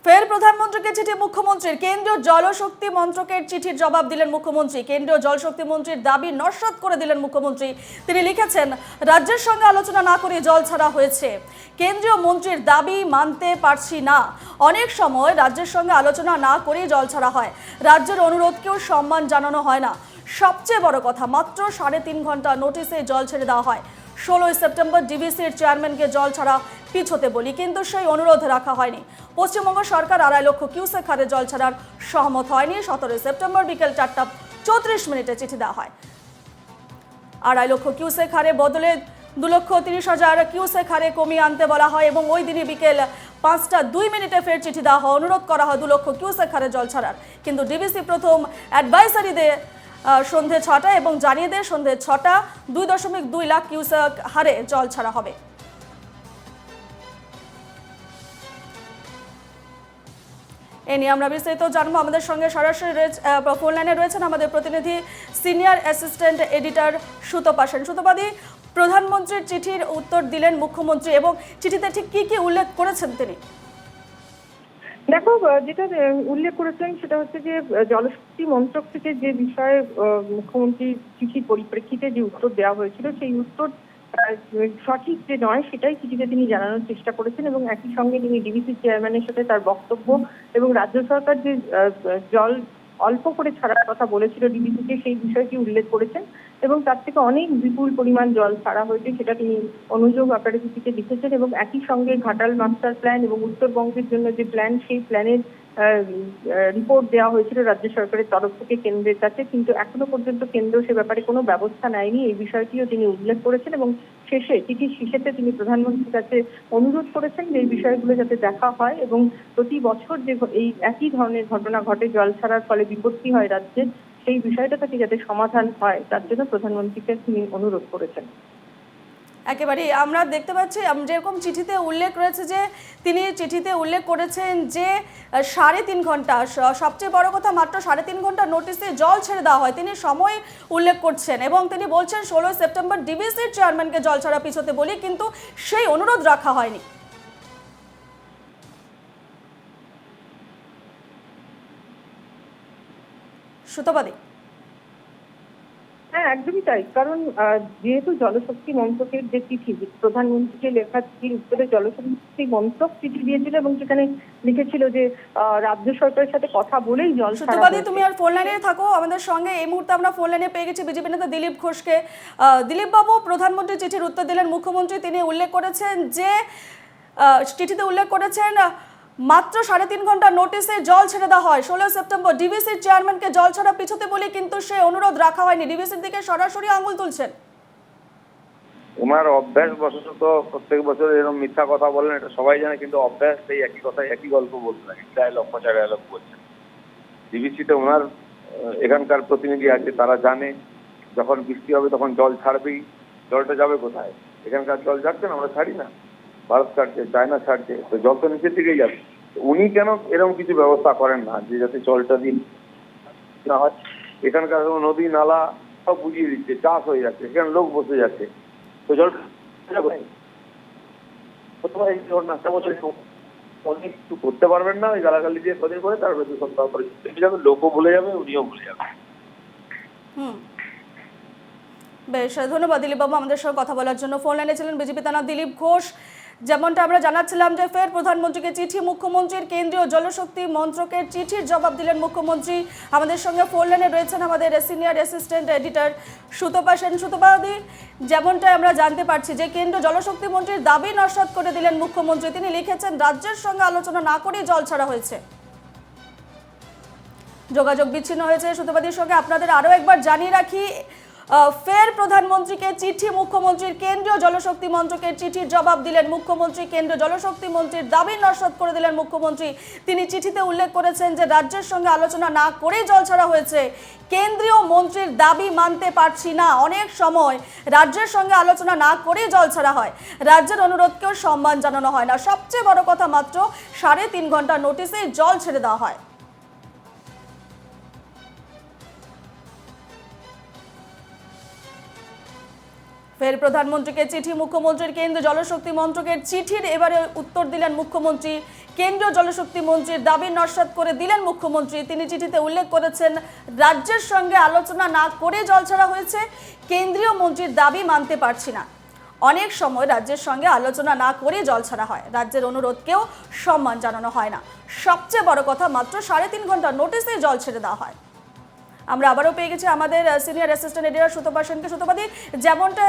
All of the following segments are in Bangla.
ফের প্রধানমন্ত্রীকে চিঠি মুখ্যমন্ত্রীর। কেন্দ্রীয় জলশক্তি মন্ত্রকের চিঠির জবাব দিলেন মুখ্যমন্ত্রী। কেন্দ্রীয় জলশক্তি মন্ত্রীর দাবি নস্যাৎ করে দিলেন মুখ্যমন্ত্রী। তিনি লিখেছেন, রাজ্যের সঙ্গে আলোচনা না করে জল ছাড়া হয়েছে। কেন্দ্রীয় মন্ত্রীর দাবি মানতে পারছি না। অনেক সময় রাজ্যের সঙ্গে আলোচনা না করেই জল ছাড়া হয়। রাজ্যের অনুরোধকেও সম্মান জানানো হয় না। সবচেয়ে বড় কথা, মাত্র 3.5 ঘন্টা নোটিশে জল ছেড়ে দেওয়া হয়। 16 সেপ্টেম্বর ডিবিসির চেয়ারম্যানকে জল ছাড়া পিছোতে বলি, কিন্তু সেই অনুরোধ রাখা হয়নি। পশ্চিমবঙ্গ সরকার 2.5 লক্ষ কিউসেক হারে জল ছাড়ার সহমত হয়নি। 17 সেপ্টেম্বর বিকেল 4:34 চিঠি দেওয়া হয়। 2.5 লক্ষ কিউসেক হারে বদলে 2,30,000 কিউসেক হারে কমিয়ে আনতে বলা হয় এবং ওই দিনই বিকেল 5:02 ফের চিঠি দেওয়া হয়। অনুরোধ করা হয় 2 লক্ষ কিউসেক হারে জল ছাড়ার, কিন্তু ডিবিসি প্রথম অ্যাডভাইসারি দেয় সন্ধে 6টা এবং জানিয়ে দেয় সন্ধে 6টা 2.2 লাখ কিউসেক হারে জল ছাড়া হবে। এ নিয়ে আমরা বিস্তারিত জানবো। আমাদের সঙ্গে সরাসরি ফোন লাইনে রয়েছেন আমাদের প্রতিনিধি senior assistant editor Sutapa Sen. সুতপাদি, প্রধানমন্ত্রীর চিঠির উত্তর দিলেন মুখ্যমন্ত্রী এবং চিঠিতে ঠিক কি কি উল্লেখ করেছেন তিনি? দেখো, যেটা উল্লেখ করেছেন সেটা হচ্ছে যে জলশক্তি মন্ত্রক থেকে যে বিষয়ে মুখ্যমন্ত্রীর চিঠির পরিপ্রেক্ষিতে যে উত্তর দেওয়া হয়েছিল সেই উত্তর সঠিক যে নয় সেটাই চিঠিতে তিনি জানানোর চেষ্টা করেছেন এবং একই সঙ্গে তিনি ডিবিসি চেয়ারম্যানের সাথে তার বক্তব্য এবং রাজ্য সরকার যে জল অল্প করে ছাড়ার কথা বলেছিল ডিবিসিকে সেই বিষয়টি উল্লেখ করেছেন এবং তার থেকে অনেক বিপুল পরিমাণ জল ছাড়া হয়েছে সেটা তিনি অনুযোগ আকারে চিঠিতে লিখেছেন এবং একই সঙ্গে ঘাটাল মাস্টার প্ল্যান এবং উত্তরবঙ্গের জন্য যে প্ল্যান সেই প্ল্যানের রিপোর্ট দেওয়া হয়েছিল রাজ্য সরকারের তরফ থেকে কেন্দ্রের কাছে, কিন্তু এখনো পর্যন্ত কেন্দ্র সে ব্যাপারে কোনো ব্যবস্থা নেয়নি। এই বিষয়টিও তিনি উল্লেখ করেছেন এবং চিঠির শেষেতে তিনি প্রধানমন্ত্রীর কাছে অনুরোধ করেছেন যে এই বিষয়গুলো যাতে দেখা হয় এবং প্রতি বছর যে এই একই ধরনের ঘটনা ঘটে, জল ছাড়ার ফলে বিপত্তি হয় রাজ্যে, সেই বিষয়টা থেকে যাতে সমাধান হয় তার জন্য প্রধানমন্ত্রীকে তিনি অনুরোধ করেছেন। একেবারেই আমরা দেখতে পাচ্ছি যেরকম চিঠিতে উল্লেখ রয়েছে যে তিনি চিঠিতে উল্লেখ করেছেন যে 3.5 ঘন্টা, সবচেয়ে বড় কথা মাত্র 3.5 ঘন্টা নোটিশে জল ছেড়ে দেওয়া হয়। তিনি সময় উল্লেখ করছেন এবং তিনি বলছেন 16 সেপ্টেম্বর ডিবিসির চেয়ারম্যানকে জল ছাড়া পিছোতে বলি, কিন্তু সেই অনুরোধ রাখা হয়নি। সুতপাদি, হ্যাঁ, একদমই তাই। কারণ যেহেতু জলশক্তি মন্ত্রকের যে চিঠি, প্রধানমন্ত্রীকে লেখা চিঠির উত্তরে জলশক্তি মন্ত্রক চিঠি দিয়েছিল এবং সেখানে লিখেছিল যে রাজ্য সরকারের সাথে কথা বলেই জল ছাড়া। সুতপাদি, তুমি আর ফোন লাইনে থাকো আমাদের সঙ্গে। এই মুহূর্তে আমরা ফোন লাইনে পেয়ে গেছি বিজেপি নেতা দিলীপ ঘোষকে। দিলীপ বাবু, প্রধানমন্ত্রী চিঠির উত্তর দিলেন মুখ্যমন্ত্রী। তিনি উল্লেখ করেছেন যে চিঠিতে উল্লেখ করেছেন মাত্র 3.5 ঘন্টা নোটিশে জল ছেড়ে দেওয়া হয়। 16 সেপ্টেম্বর ডিবিসির চেয়ারম্যানকে জল ছাড়া পিছোতে বলি, কিন্তু সে অনুরোধ রাখা হয়নি। ডিবিসির দিকে সরাসরি আঙুল তুলছেন। ওনার অভ্যাস বশত প্রত্যেক বছর এরকম মিথ্যা কথা বলেন, এটা সবাই জানে, কিন্তু অভ্যাস সেই একই কথা একই গল্প বলতে থাকে, ডায়লগ পচা ডায়লগ বলছেন। ডিবিসিতে ওনার এখানকার প্রতিনিধি আছে, তারা জানে যখন বৃষ্টি হবে তখন জল ছাড়বেই। জলটা যাবে কোথায়? এখানকার জল যাচ্ছে না, আমরা ছাড়ি না। ভারত ছাড়ছে, চায়না ছাড়ছে, তো জল তো নিচের দিকেই যাবে। উনি কেন এরকম কিছু ব্যবস্থা করেন না যে যাতে জলটা দিন না হয়? এখানকার নদী নালা সব বুঝিয়ে দিচ্ছে, চাষ হয়ে যাচ্ছে, এখানে লোক বসে যাচ্ছে, তো জল অনেক কিছু করতে পারবেন না। ওই গালাগালি দিয়ে কদিন করে তারপরে 2 সপ্তাহ পরে যাবে, লোকও ভুলে যাবে, উনিও ভুলে যাবে। বেশ, ধন্যবাদ দিলীপ বাবু আমাদের সঙ্গে কথা বলার জন্য। ফোন লাইনে ছিলেন বিজেপি নেতা দিলীপ ঘোষ। যেমনটা আমরা জানাচ্ছিলাম যে ফের প্রধানমন্ত্রীকে চিঠি মুখ্যমন্ত্রীর, কেন্দ্রীয় জলশক্তি মন্ত্রকের চিঠির জবাব দিলেন মুখ্যমন্ত্রী। আমাদের সঙ্গে ফোন লাইনে রয়েছেন আমাদের senior assistant editor Sutapa Sen. সুতপাদি, যেমনটা আমরা জানতে পারছি যে কেন্দ্রীয় জলশক্তি মন্ত্রীর দাবি নস্যাৎ করে দিলেন মুখ্যমন্ত্রী। তিনি লিখেছেন রাজ্যের সঙ্গে আলোচনা না করেই জল ছাড়া হয়েছে। যোগাযোগ বিচ্ছিন্ন হয়েছে সুতপাদির সঙ্গে। আপনাদের আরও একবার জানিয়ে রাখি, ফের প্রধানমন্ত্রীকে চিঠি মুখ্যমন্ত্রীর, কেন্দ্রীয় জলশক্তি মন্ত্রকের চিঠির জবাব দিলেন মুখ্যমন্ত্রী। কেন্দ্রীয় জলশক্তি মন্ত্রীর দাবি নস্যাৎ করে দিলেন মুখ্যমন্ত্রী। তিনি চিঠিতে উল্লেখ করেছেন যে রাজ্যের সঙ্গে আলোচনা না করেই জল ছাড়া হয়েছে। কেন্দ্রীয় মন্ত্রীর দাবি মানতে পারছি না। অনেক সময় রাজ্যের সঙ্গে আলোচনা না করেই জল ছাড়া হয়। রাজ্যের অনুরোধকেও সম্মান জানানো হয় না। সবচেয়ে বড় কথা, মাত্র 3.5 ঘন্টা নোটিশে জল ছেড়ে দেওয়া হয়। ফের প্রধানমন্ত্রীকে চিঠি মুখ্যমন্ত্রীর, কেন্দ্রীয় জলশক্তি মন্ত্রকের চিঠির এবারে উত্তর দিলেন মুখ্যমন্ত্রী। কেন্দ্রীয় জলশক্তি মন্ত্রীর দাবি নস্যাৎ করে দিলেন মুখ্যমন্ত্রী। তিনি চিঠিতে উল্লেখ করেছেন, রাজ্যের সঙ্গে আলোচনা না করে জল ছাড়া হয়েছে। কেন্দ্রীয় মন্ত্রীর দাবি মানতে পারছি না। অনেক সময় রাজ্যের সঙ্গে আলোচনা না করে জল ছাড়া হয়, রাজ্যের অনুরোধকেও সম্মান জানানো হয় না। সবচেয়ে বড় কথা, মাত্র 3.5 ঘন্টার নোটিসে জল ছেড়ে দেওয়া হয়। আমরা আবারও পেয়ে গেছি আমাদের সিনিয়র অ্যাসিস্ট্যান্ট এডিটর সুতপা সেনকে। সুতপাদি, যেমনটা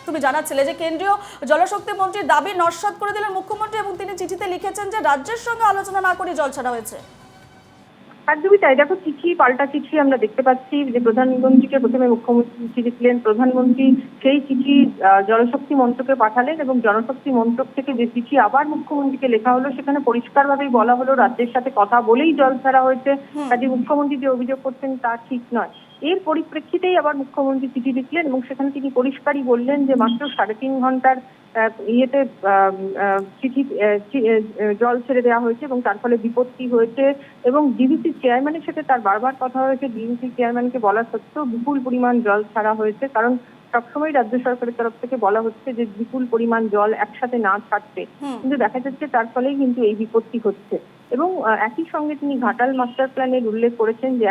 তুমি জানাচ্ছিলে যে কেন্দ্রীয় জলশক্তি মন্ত্রীর দাবি নস্যাৎ করে দিলেন মুখ্যমন্ত্রী এবং তিনি চিঠিতে লিখেছেন যে রাজ্যের সঙ্গে আলোচনা না করে জল ছাড়া হয়েছে। একদমই তাই। দেখো, চিঠি পাল্টা চিঠি আমরা দেখতে পাচ্ছি যে প্রধানমন্ত্রীকে প্রথমে মুখ্যমন্ত্রী চিঠি দিলেন, প্রধানমন্ত্রী সেই চিঠি জলশক্তি মন্ত্রকে পাঠালেন এবং জলশক্তি মন্ত্রক থেকে যে চিঠি আবার মুখ্যমন্ত্রীকে লেখা হলো সেখানে পরিষ্কারভাবেই বলা হলো রাজ্যের সাথে কথা বলেই জল ছাড়া হয়েছে। কাজে মুখ্যমন্ত্রী যে অভিযোগ করছেন তা ঠিক নয়। এর পরিপ্রেক্ষিতেই আবার মুখ্যমন্ত্রী চিঠি লিখলেন এবং সেখানে তিনি পরিষ্কারই বললেন যে মাত্র 3.5 ঘন্টার ইয়েতে জল ছেড়ে দেওয়া হয়েছে এবং তার ফলে বিপত্তি হয়েছে এবং ডিভিসি চেয়ারম্যানের সাথে তার বারবার কথা হয়েছে। ডিভিসি চেয়ারম্যানকে বলা সত্ত্বেও বিপুল পরিমাণ জল ছাড়া হয়েছে, কারণ সবসময় রাজ্য সরকারের তরফ থেকে বলা হচ্ছে যে বিপুল পরিমাণ জল একসাথে না ছাড়তে, কিন্তু দেখা যাচ্ছে তার ফলেই কিন্তু এই বিপত্তি হচ্ছে। এবং একই সঙ্গে তিনি ঘাটাল মাস্টার প্ল্যানের উল্লেখ করেছেন যে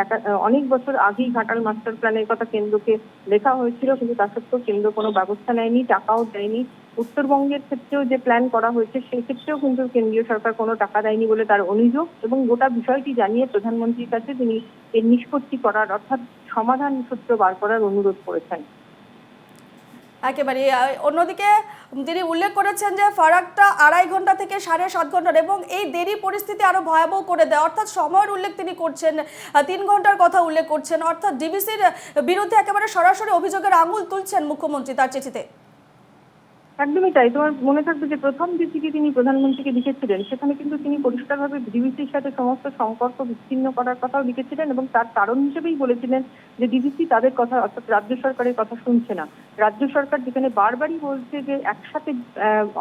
অনেক বছর আগেই ঘাটাল মাস্টার প্ল্যানের কথা কেন্দ্রকে লেখা হয়েছিল, কিন্তু তা সত্ত্বেও কেন্দ্র কোনো ব্যবস্থা নেয়নি, টাকাও দেয়নি। উত্তরবঙ্গের ক্ষেত্রেও যে প্ল্যান করা হয়েছে সেই ক্ষেত্রেও কিন্তু কেন্দ্রীয় সরকার কোনো টাকা দেয়নি বলে তার অভিযোগ এবং গোটা বিষয়টি জানিয়ে প্রধানমন্ত্রীর কাছে তিনি এর নিষ্পত্তি করার অর্থাৎ সমাধান সূত্র বার করার অনুরোধ করেছেন। একেবারে। অন্যদিকে তিনি উল্লেখ করেছেন যে ফারাকটা 2.5 ঘন্টা থেকে 7.5 ঘন্টার এবং এই দেরি পরিস্থিতি আরো ভয়াবহ করে দেয়। অর্থাৎ সময়ের উল্লেখ তিনি করছেন, 3 ঘন্টার কথা উল্লেখ করছেন। অর্থাৎ ডিবিসির বিরুদ্ধে একেবারে সরাসরি অভিযোগের আঙুল তুলছেন মুখ্যমন্ত্রী তার চিঠিতে। একদমই তাই। তোমার মনে থাকবে যে প্রথম যে চিঠি তিনি প্রধানমন্ত্রীকে লিখেছিলেন সেখানে কিন্তু তিনি পরিষ্কারভাবে ডিবিসির সাথে সমস্ত সম্পর্ক বিচ্ছিন্ন করার কথাও লিখেছিলেন এবং তার কারণ হিসেবেই বলেছিলেন যে ডিবিসি তাদের কথা অর্থাৎ রাজ্য সরকারের কথা শুনছে না। রাজ্য সরকার যেখানে বারবারই বলছে যে একসাথে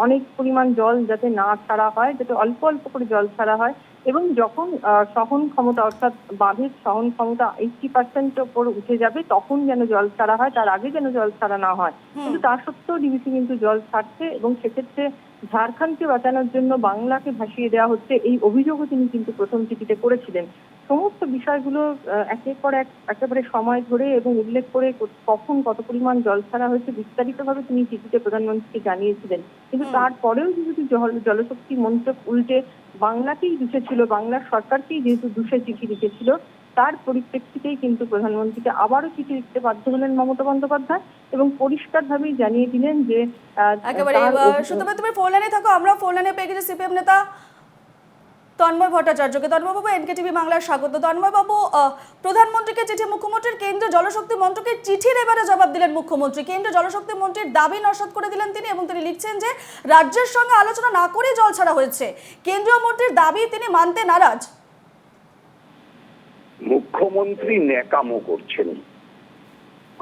অনেক পরিমাণ জল যাতে না ছাড়া হয়, যাতে অল্প অল্প করে জল ছাড়া হয় এবং যখন সহন ক্ষমতা অর্থাৎ বাঁধের সহন ক্ষমতা 80% ওপর উঠে যাবে তখন যেন জল ছাড়া হয়, তার আগে যেন জল ছাড়া না হয়। কিন্তু তা সত্ত্বেও ডিবিসি কিন্তু জল ছাড়ছে এবং সেক্ষেত্রে ঝাড়খণ্ডকে বাঁচানোর জন্য বাংলাকে ভাসিয়ে দেওয়া হচ্ছে, এই অভিযোগও তিনি কিন্তু প্রথম চিঠিতে করেছিলেন। সমস্ত বিষয়গুলো একের পর এক একেবারে সময় ধরে এবং উল্লেখ করে কখন কত পরিমাণ জল ছাড়া হয়েছে বিস্তারিতভাবে তিনি চিঠিতে প্রধানমন্ত্রীকে জানিয়েছিলেন। কিন্তু তারপরেও যদি জলশক্তি মন্ত্রক উল্টে বাংলাকেই দুষেছিল, বাংলার সরকারকেই যেহেতু দুষে চিঠি লিখেছিল, তার পরিপ্রেক্ষিতেই কিন্তু প্রধানমন্ত্রীকে আবারও চিঠি লিখতে বাধ্য হলেন মমতা বন্দ্যোপাধ্যায় এবং পরিষ্কারভাবেই জানিয়ে দিলেন যে একেবারে। সুতরাং তুমি ফোন লাইনে থাকো, আমরা ফোন লাইনে পেয়ে গেছি সিপিএম নেতা তন্ময় ভট্টাচার্যকে। তন্ময় বাবু, এনকেটিভি বাংলার স্বাগত। তন্ময় বাবু, প্রধানমন্ত্রীকে চিঠি, মুখ্যমন্ত্রীর কেন্দ্রীয় জলশক্তি মন্ত্রকের চিঠির এবারে জবাব দিলেন মুখ্যমন্ত্রী। কেন্দ্রীয় জলশক্তি মন্ত্রীর দাবি নস্যাৎ করে দিলেন তিনি এবং তিনি লিখছেন যে রাজ্যের সঙ্গে আলোচনা না করে জল ছাড়া হয়েছে। কেন্দ্রীয় মন্ত্রীর দাবি তিনি মানতে নারাজ। মুখ্যমন্ত্রী ন্যাকামো করছেন,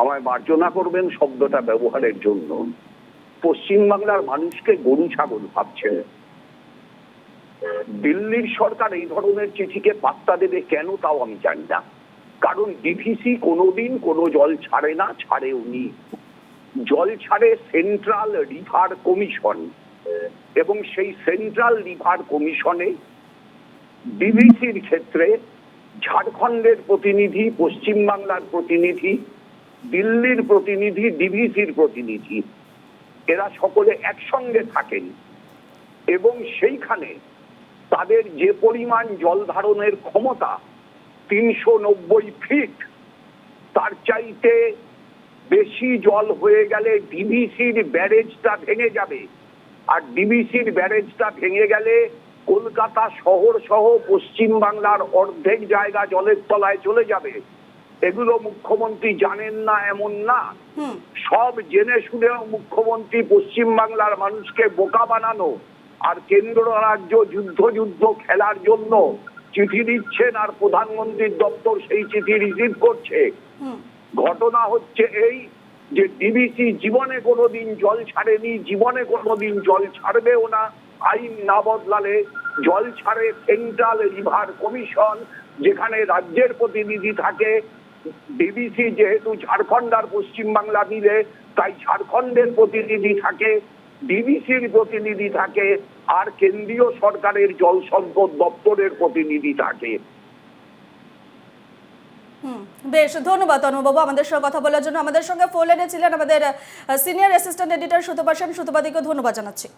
আমায় মার্জনা করবেন শব্দটা ব্যবহারের জন্য। পশ্চিমবাংলার মানুষকে গরু ছাগল ভাবছেন। দিল্লির সরকার এই ধরনের চিঠিকে পাত্তা দেবে কেন তাও আমি জানি না, কারণ ডিভিসি কোনোদিন কোনো জল ছাড়ে না, ছাড়েওনি। জল ছাড়ে সেন্ট্রাল রিভার কমিশন এবং সেই সেন্ট্রাল রিভার কমিশনে ডিভিসির ক্ষেত্রে ঝাড়খণ্ডের প্রতিনিধি, পশ্চিমবাংলার প্রতিনিধি, দিল্লির প্রতিনিধি, ডিভিসির প্রতিনিধি, এরা সকলে একসঙ্গে থাকেন এবং সেইখানে তাদের যে পরিমাণ জল ধারণের ক্ষমতা 390 ফিট, তার চাইতে বেশি জল হয়ে গেলে ডিভিসির ব্যারেজটা ভেঙে যাবে আর ডিভিসির ব্যারেজটা ভেঙে গেলে কলকাতা শহর সহ পশ্চিম বাংলার অর্ধেক জায়গা জলের তলায় চলে যাবে। এগুলো মুখ্যমন্ত্রী জানেন না এমন না, সব জেনে শুনেও মুখ্যমন্ত্রী পশ্চিম বাংলার মানুষকে বোকা বানানো আর কেন্দ্র রাজ্য যুদ্ধ খেলার জন্য চিঠি দিচ্ছেন আর প্রধানমন্ত্রীর দপ্তর সেই চিঠি রিসিভ করছে। ঘটনা হচ্ছে এই যে ডিবিসি জীবনে কোনোদিন জল ছাড়েনি, জীবনে কোনোদিন জল ছাড়বেও না। আইন না বদলালে জল ছাড়ে সেন্ট্রাল রিভার কমিশন, যেখানে রাজ্যের প্রতিনিধি থাকে। ডিবিসি যেহেতু ঝাড়খণ্ড আর পশ্চিমবাংলা মিলে, তাই ঝাড়খণ্ডের প্রতিনিধি থাকে। ডিভিসির প্রতিনিধি থাকে, আর কেন্দ্রীয় সরকারের জল সম্পদ দপ্তরের প্রতিনিধি থাকে। বেশ, ধন্যবাদ অনুবাবু আমাদের সঙ্গে কথা বলার জন্য। আমাদের সঙ্গে ফোন লাইনে ছিলেন আমাদের senior assistant editor Sutapa Sen. সুতপাদিকে ধন্যবাদ জানাচ্ছি।